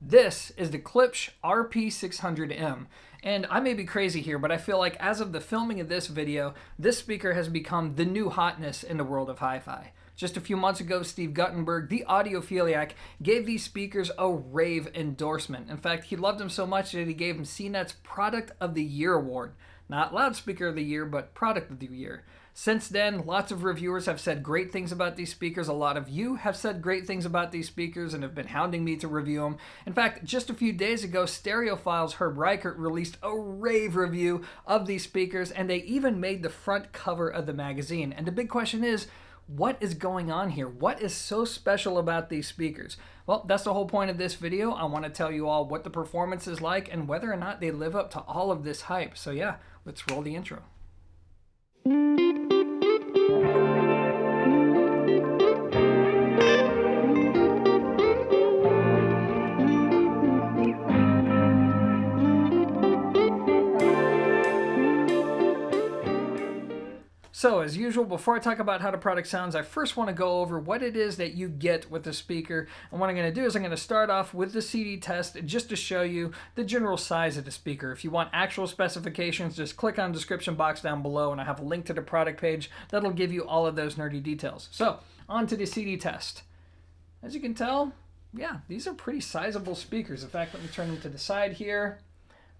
This is the Klipsch RP600M. And I may be crazy here, but I feel like as of the filming of this video, this speaker has become the new hotness in the world of hi-fi. Just a few months ago, Steve Guttenberg, the audiophiliac, gave these speakers a rave endorsement. In fact, he loved them so much that he gave them CNET's Product of the Year award. Not Loudspeaker of the Year, but Product of the Year. Since then, lots of reviewers have said great things about these speakers. A lot of you have said great things about these speakers and have been hounding me to review them. In fact, just a few days ago, Stereophile's Herb Reichert released a rave review of these speakers, and they even made the front cover of the magazine. And the big question is, what is going on here? What is so special about these speakers? Well, that's the whole point of this video. I want to tell you all what the performance is like and whether or not they live up to all of this hype. So yeah, let's roll the intro. So as usual, before I talk about how the product sounds, I first want to go over what it is that you get with the speaker. And what I'm going to do is I'm going to start off with the CD test just to show you the general size of the speaker. If you want actual specifications, just click on the description box down below and I have a link to the product page that'll give you all of those nerdy details. So on to the CD test. As you can tell, yeah, these are pretty sizable speakers. In fact, let me turn them to the side here.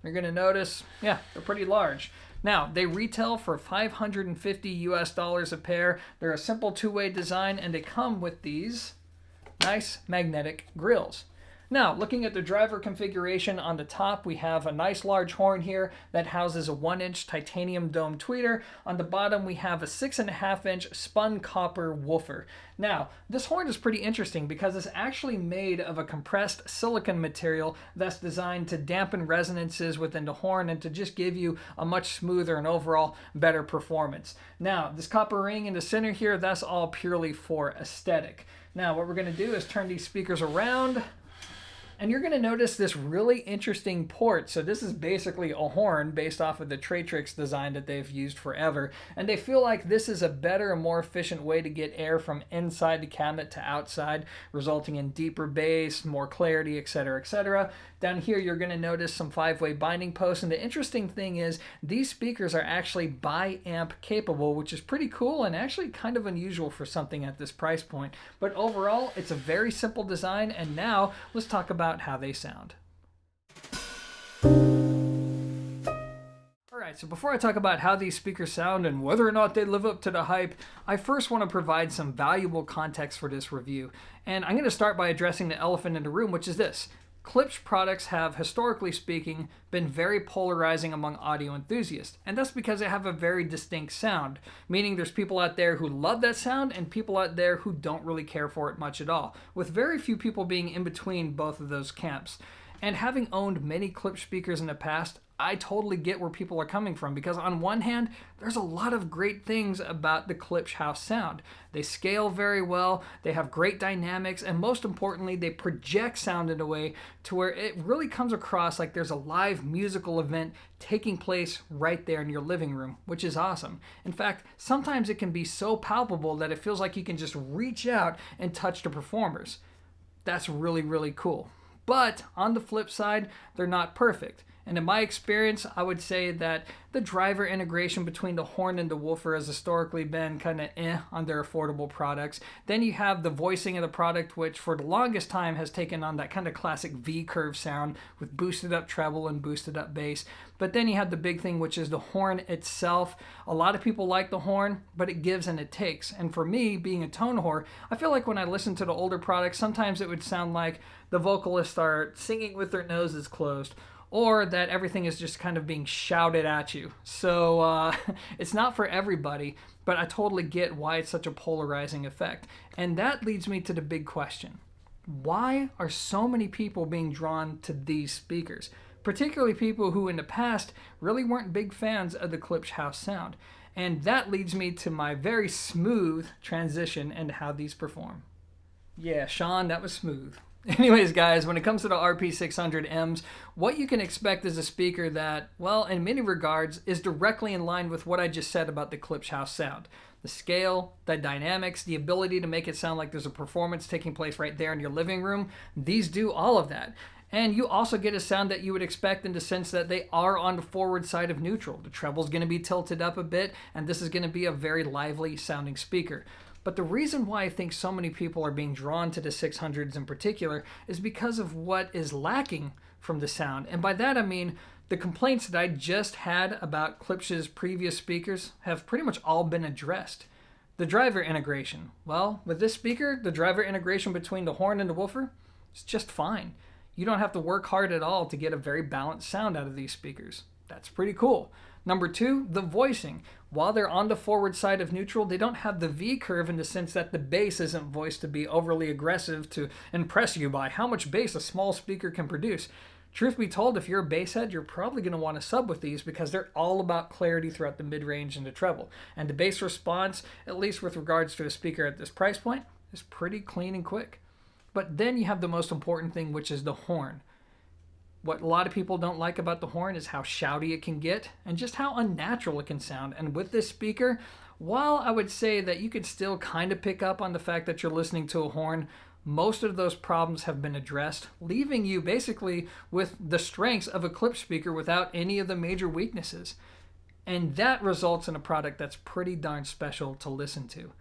You're going to notice, yeah, they're pretty large. Now, they retail for $550 a pair. They're a simple two-way design, and they come with these nice magnetic grills. Now, looking at the driver configuration on the top, we have a nice large horn here that houses a 1-inch titanium dome tweeter. On the bottom, we have a 6.5-inch spun copper woofer. Now, this horn is pretty interesting because it's actually made of a compressed silicon material that's designed to dampen resonances within the horn and to just give you a much smoother and overall better performance. Now, this copper ring in the center here, that's all purely for aesthetic. Now, what we're going to do is turn these speakers around. And you're going to notice this really interesting port. So this is basically a horn based off of the Tratrix design that they've used forever. And they feel like this is a better and more efficient way to get air from inside the cabinet to outside, resulting in deeper bass, more clarity, etc., etc. Down here, you're going to notice some 5-way binding posts. And the interesting thing is these speakers are actually bi-amp capable, which is pretty cool and actually kind of unusual for something at this price point. But overall, it's a very simple design. And now let's talk about how they sound. Alright, so before I talk about how these speakers sound and whether or not they live up to the hype, I first want to provide some valuable context for this review. And I'm going to start by addressing the elephant in the room, which is this. Klipsch products have, historically speaking, been very polarizing among audio enthusiasts, and that's because they have a very distinct sound, meaning there's people out there who love that sound and people out there who don't really care for it much at all, with very few people being in between both of those camps. And having owned many Klipsch speakers in the past, I totally get where people are coming from because on one hand, there's a lot of great things about the Klipsch house sound. They scale very well, they have great dynamics, and most importantly, they project sound in a way to where it really comes across like there's a live musical event taking place right there in your living room, which is awesome. In fact, sometimes it can be so palpable that it feels like you can just reach out and touch the performers. That's really, really cool. But on the flip side, they're not perfect. And in my experience, I would say that the driver integration between the horn and the woofer has historically been kind of on their affordable products. Then you have the voicing of the product, which for the longest time has taken on that kind of classic V-curve sound with boosted up treble and boosted up bass. But then you have the big thing, which is the horn itself. A lot of people like the horn, but it gives and it takes. And for me, being a tone whore, I feel like when I listen to the older products, sometimes it would sound like the vocalists are singing with their noses closed, or that everything is just kind of being shouted at you. So it's not for everybody, but I totally get why it's such a polarizing effect. And that leads me to the big question. Why are so many people being drawn to these speakers? Particularly people who in the past really weren't big fans of the Klipsch house sound. And that leads me to my very smooth transition into how these perform. Yeah, Sean, that was smooth. Anyways, guys, when it comes to the RP600Ms, what you can expect is a speaker that, well, in many regards, is directly in line with what I just said about the Klipsch house sound. The scale, the dynamics, the ability to make it sound like there's a performance taking place right there in your living room, these do all of that. And you also get a sound that you would expect in the sense that they are on the forward side of neutral. The treble's going to be tilted up a bit, and this is going to be a very lively sounding speaker. But the reason why I think so many people are being drawn to the 600s in particular is because of what is lacking from the sound. And by that I mean the complaints that I just had about Klipsch's previous speakers have pretty much all been addressed. The driver integration. Well, with this speaker, the driver integration between the horn and the woofer is just fine. You don't have to work hard at all to get a very balanced sound out of these speakers. That's pretty cool. Number two, the voicing. While they're on the forward side of neutral, they don't have the V curve in the sense that the bass isn't voiced to be overly aggressive to impress you by how much bass a small speaker can produce. Truth be told, if you're a bass head, you're probably going to want to sub with these because they're all about clarity throughout the mid-range and the treble. And the bass response, at least with regards to a speaker at this price point, is pretty clean and quick. But then you have the most important thing, which is the horn. What a lot of people don't like about the horn is how shouty it can get and just how unnatural it can sound. And with this speaker, while I would say that you could still kind of pick up on the fact that you're listening to a horn, most of those problems have been addressed, leaving you basically with the strengths of a Klipsch speaker without any of the major weaknesses. And that results in a product that's pretty darn special to listen to.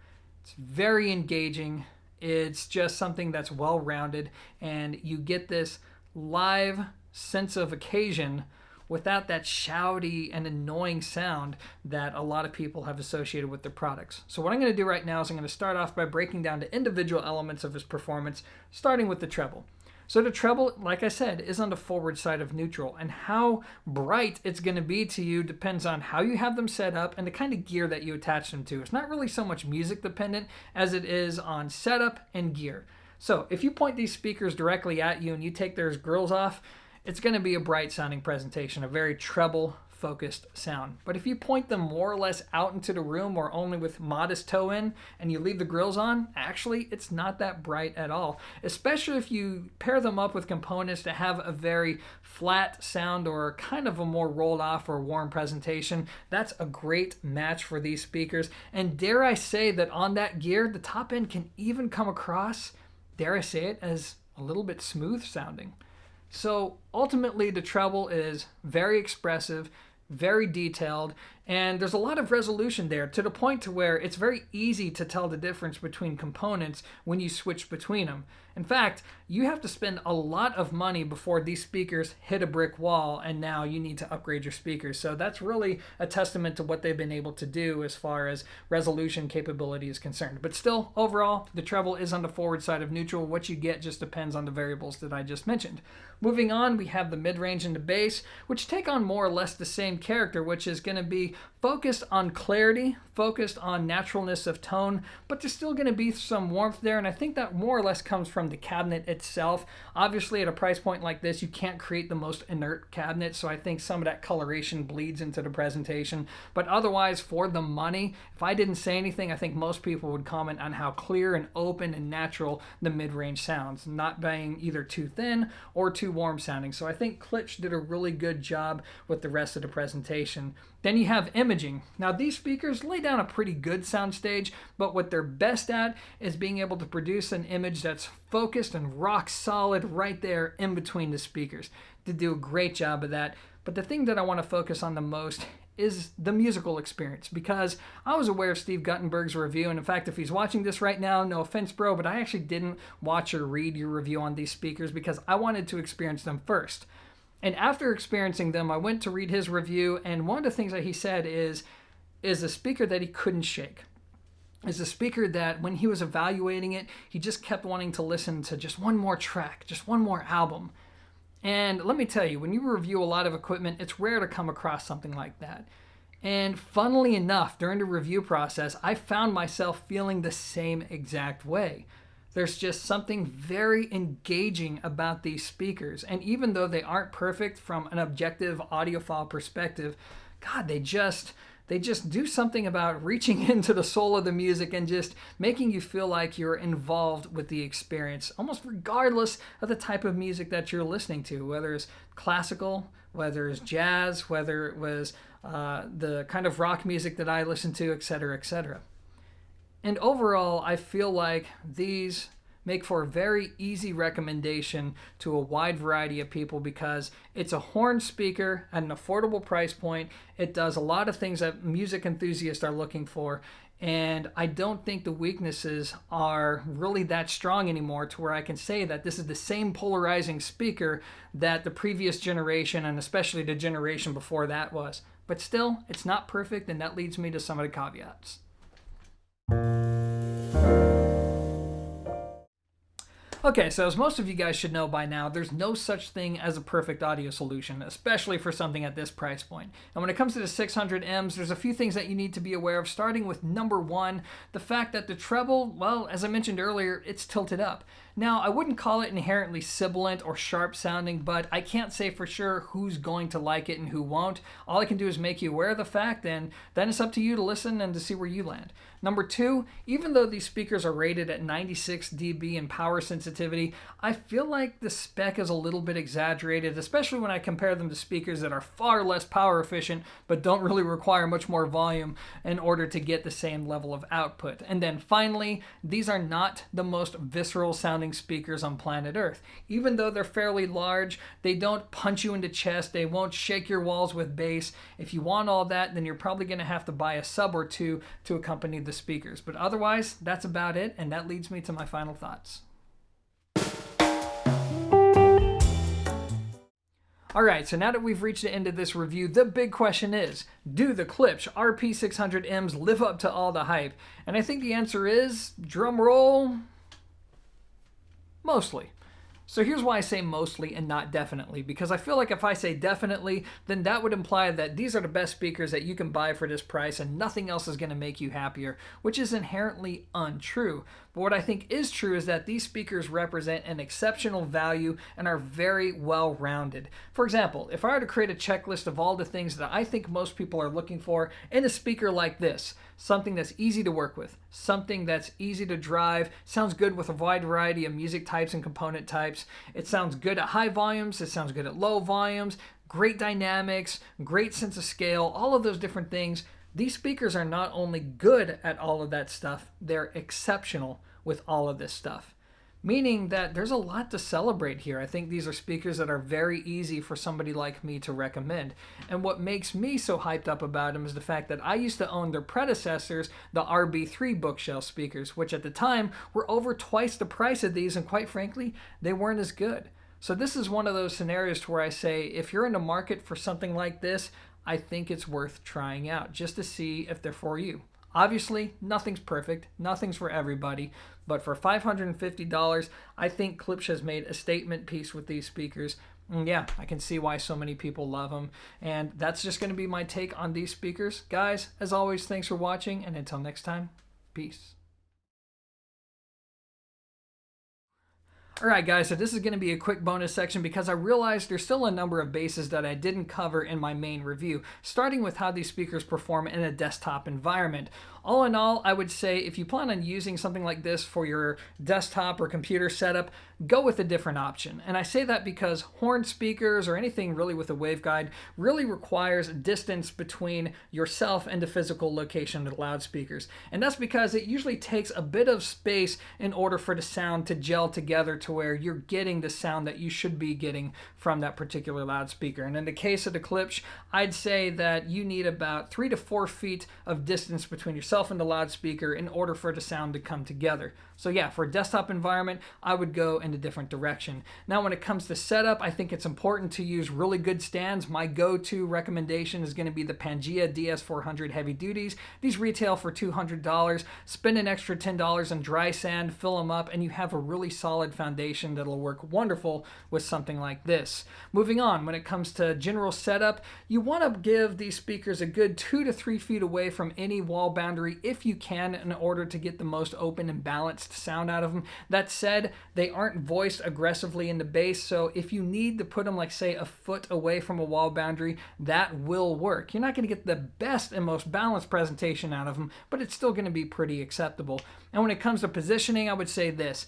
It's very engaging. It's just something that's well-rounded, and you get this live sense of occasion without that shouty and annoying sound that a lot of people have associated with their products. So what I'm going to do right now is I'm going to start off by breaking down the individual elements of his performance, starting with the treble. So the treble, like I said, is on the forward side of neutral, and how bright it's going to be to you depends on how you have them set up and the kind of gear that you attach them to. It's not really so much music dependent as it is on setup and gear. So if you point these speakers directly at you and you take their grills off, it's going to be a bright sounding presentation, a very treble focused sound. But if you point them more or less out into the room or only with modest toe in and you leave the grills on, actually it's not that bright at all, especially if you pair them up with components that have a very flat sound or kind of a more rolled off or warm presentation. That's a great match for these speakers. And dare I say that on that gear, the top end can even come across, dare I say it, as a little bit smooth sounding. So ultimately the treble is very expressive, very detailed, and there's a lot of resolution there to the point to where it's very easy to tell the difference between components when you switch between them. In fact, you have to spend a lot of money before these speakers hit a brick wall and now you need to upgrade your speakers. So that's really a testament to what they've been able to do as far as resolution capability is concerned. But still, overall, the treble is on the forward side of neutral. What you get just depends on the variables that I just mentioned. Moving on, we have the mid-range and the bass, which take on more or less the same character, which is going to be focused on clarity, focused on naturalness of tone, but there's still going to be some warmth there, and I think that more or less comes from the cabinet itself. Obviously, at a price point like this, you can't create the most inert cabinet, so I think some of that coloration bleeds into the presentation. But otherwise, for the money, if I didn't say anything, I think most people would comment on how clear and open and natural the mid-range sounds, not being either too thin or too warm sounding. So I think Klipsch did a really good job with the rest of the presentation. Then you have imaging. Now these speakers lay down a pretty good soundstage, but what they're best at is being able to produce an image that's focused and rock solid right there in between the speakers. They do a great job of that. But the thing that I want to focus on the most is the musical experience, because I was aware of Steve Guttenberg's review, and in fact, if he's watching this right now, no offense, bro, but I actually didn't watch or read your review on these speakers because I wanted to experience them first. And after experiencing them, I went to read his review, and one of the things that he said is a speaker that he couldn't shake. Is a speaker that when he was evaluating it, he just kept wanting to listen to just one more track, just one more album. And let me tell you, when you review a lot of equipment, it's rare to come across something like that. And funnily enough, during the review process, I found myself feeling the same exact way. There's just something very engaging about these speakers. And even though they aren't perfect from an objective audiophile perspective, God, they just do something about reaching into the soul of the music and just making you feel like you're involved with the experience, almost regardless of the type of music that you're listening to, whether it's classical, whether it's jazz, whether it was the kind of rock music that I listen to, etc., etc. And overall, I feel like these make for a very easy recommendation to a wide variety of people because it's a horn speaker at an affordable price point. It does a lot of things that music enthusiasts are looking for. And I don't think the weaknesses are really that strong anymore to where I can say that this is the same polarizing speaker that the previous generation and especially the generation before that was. But still, it's not perfect, and that leads me to some of the caveats. Okay, so as most of you guys should know by now, there's no such thing as a perfect audio solution, especially for something at this price point. And when it comes to the 600Ms, there's a few things that you need to be aware of, starting with number one, the fact that the treble, well, as I mentioned earlier, it's tilted up. Now, I wouldn't call it inherently sibilant or sharp sounding, but I can't say for sure who's going to like it and who won't. All I can do is make you aware of the fact, and then it's up to you to listen and to see where you land. Number two, even though these speakers are rated at 96 dB in power sensitivity, I feel like the spec is a little bit exaggerated, especially when I compare them to speakers that are far less power efficient, but don't really require much more volume in order to get the same level of output. And then finally, these are not the most visceral sounding speakers on planet Earth. Even though they're fairly large, they don't punch you in the chest, they won't shake your walls with bass. If you want all that, then you're probably going to have to buy a sub or two to accompany the speakers. But otherwise, that's about it, and that leads me to my final thoughts. Alright, so now that we've reached the end of this review, the big question is, do the Klipsch RP600Ms live up to all the hype? And I think the answer is, drum roll, mostly. So here's why I say mostly and not definitely, because I feel like if I say definitely, then that would imply that these are the best speakers that you can buy for this price and nothing else is going to make you happier, which is inherently untrue. But what I think is true is that these speakers represent an exceptional value and are very well-rounded. For example, if I were to create a checklist of all the things that I think most people are looking for in a speaker like this, something that's easy to work with, something that's easy to drive, sounds good with a wide variety of music types and component types, it sounds good at high volumes, it sounds good at low volumes, great dynamics, great sense of scale, all of those different things. These speakers are not only good at all of that stuff, they're exceptional with all of this stuff. Meaning that there's a lot to celebrate here. I think these are speakers that are very easy for somebody like me to recommend. And what makes me so hyped up about them is the fact that I used to own their predecessors, the RB3 bookshelf speakers, which at the time were over twice the price of these, and quite frankly, they weren't as good. So this is one of those scenarios where I say, if you're in the market for something like this, I think it's worth trying out just to see if they're for you. Obviously, nothing's perfect, nothing's for everybody, but for $550, I think Klipsch has made a statement piece with these speakers. And yeah, I can see why so many people love them. And that's just going to be my take on these speakers. Guys, as always, thanks for watching, and until next time, peace. Alright guys, so this is going to be a quick bonus section because I realized there's still a number of bases that I didn't cover in my main review, starting with how these speakers perform in a desktop environment. All in all, I would say if you plan on using something like this for your desktop or computer setup, go with a different option. And I say that because horn speakers or anything really with a waveguide really requires distance between yourself and the physical location of the loudspeakers. And that's because it usually takes a bit of space in order for the sound to gel together to where you're getting the sound that you should be getting from that particular loudspeaker. And in the case of the Klipsch, I'd say that you need about 3 to 4 feet of distance between yourself and the loudspeaker in order for the sound to come together. So yeah, for a desktop environment, I would go in a different direction. Now when it comes to setup, I think it's important to use really good stands. My go-to recommendation is going to be the Pangea DS400 Heavy Duties. These retail for $200. Spend an extra $10 on dry sand, fill them up, and you have a really solid foundation that'll work wonderful with something like this. Moving on, when it comes to general setup, you want to give these speakers a good 2 to 3 feet away from any wall boundary if you can in order to get the most open and balanced sound out of them. That said, they aren't voiced aggressively in the bass, so if you need to put them like say a foot away from a wall boundary, that will work. You're not going to get the best and most balanced presentation out of them, but it's still going to be pretty acceptable. And when it comes to positioning, I would say this.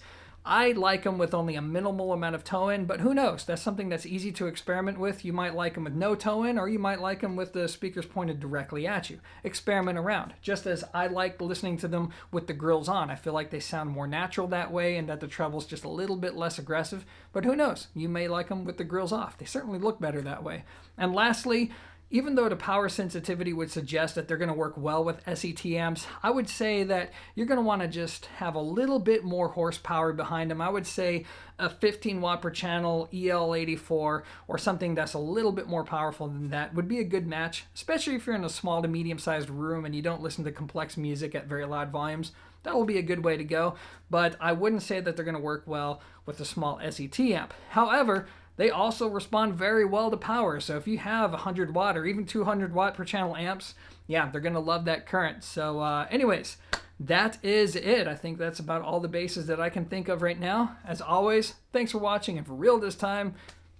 I like them with only a minimal amount of toe-in, but who knows? That's something that's easy to experiment with. You might like them with no toe-in, or you might like them with the speakers pointed directly at you. Experiment around. Just as I like listening to them with the grills on. I feel like they sound more natural that way, and that the treble's just a little bit less aggressive. But who knows? You may like them with the grills off. They certainly look better that way. And lastly, even though the power sensitivity would suggest that they're going to work well with SET amps, I would say that you're going to want to just have a little bit more horsepower behind them. I would say a 15 watt per channel EL84 or something that's a little bit more powerful than that would be a good match, especially if you're in a small to medium sized room and you don't listen to complex music at very loud volumes. That will be a good way to go, but I wouldn't say that they're going to work well with a small SET amp. However, they also respond very well to power. So if you have 100 watt or even 200 watt per channel amps, yeah, they're going to love that current. So anyways, that is it. I think that's about all the bases that I can think of right now. As always, thanks for watching, and for real this time,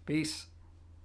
peace.